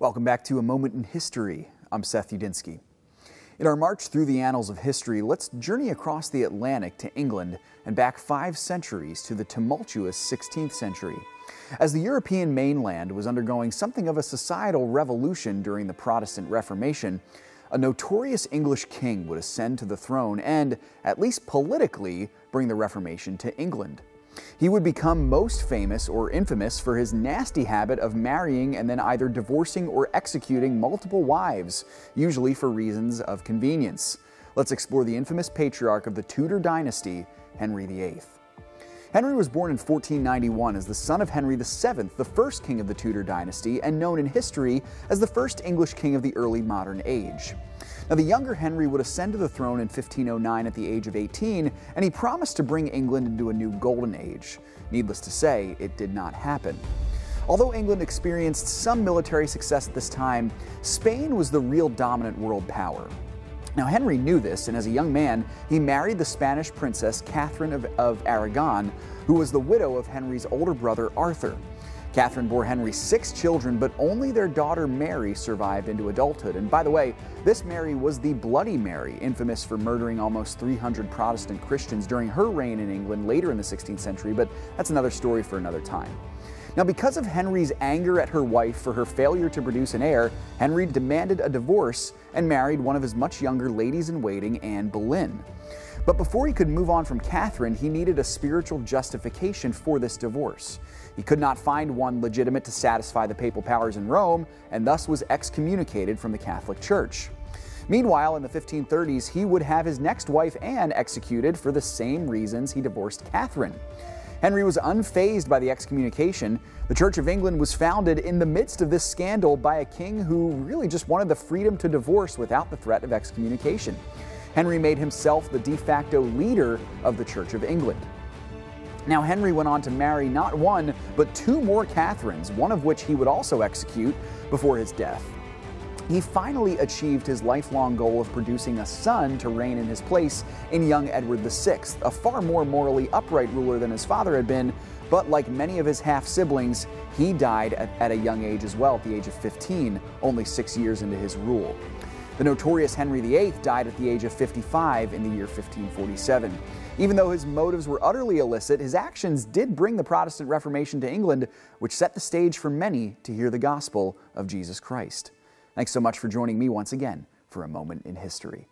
Welcome back to A Moment in History. I'm Seth Udinsky. In our march through the annals of history, let's journey across the Atlantic to England and back 5 centuries to the tumultuous 16th century. As the European mainland was undergoing something of a societal revolution during the Protestant Reformation, a notorious English king would ascend to the throne and, at least politically, bring the Reformation to England. He would become most famous or infamous for his nasty habit of marrying and then either divorcing or executing multiple wives, usually for reasons of convenience. Let's explore the infamous patriarch of the Tudor dynasty, Henry VIII. Henry was born in 1491 as the son of Henry VII, the first king of the Tudor dynasty, and known in history as the first English king of the early modern age. Now, the younger Henry would ascend to the throne in 1509 at the age of 18, and he promised to bring England into a new golden age. Needless to say, it did not happen. Although England experienced some military success at this time, Spain was the real dominant world power. Now, Henry knew this, and as a young man, he married the Spanish princess Catherine of Aragon, who was the widow of Henry's older brother Arthur. Catherine bore Henry 6 children, but only their daughter Mary survived into adulthood. And by the way, this Mary was the Bloody Mary, infamous for murdering almost 300 Protestant Christians during her reign in England later in the 16th century, but that's another story for another time. Now, because of Henry's anger at her wife for her failure to produce an heir, Henry demanded a divorce and married one of his much younger ladies-in-waiting, Anne Boleyn. But before he could move on from Catherine, he needed a spiritual justification for this divorce. He could not find one legitimate to satisfy the papal powers in Rome, and thus was excommunicated from the Catholic Church. Meanwhile, in the 1530s, he would have his next wife, Anne, executed for the same reasons he divorced Catherine. Henry was unfazed by the excommunication. The Church of England was founded in the midst of this scandal by a king who really just wanted the freedom to divorce without the threat of excommunication. Henry made himself the de facto leader of the Church of England. Now, Henry went on to marry not one, but 2 more Catherines, one of which he would also execute before his death. He finally achieved his lifelong goal of producing a son to reign in his place in young Edward VI, a far more morally upright ruler than his father had been, but like many of his half-siblings, he died at a young age as well, at the age of 15, only 6 years into his rule. The notorious Henry VIII died at the age of 55 in the year 1547. Even though his motives were utterly illicit, his actions did bring the Protestant Reformation to England, which set the stage for many to hear the gospel of Jesus Christ. Thanks so much for joining me once again for A Moment in History.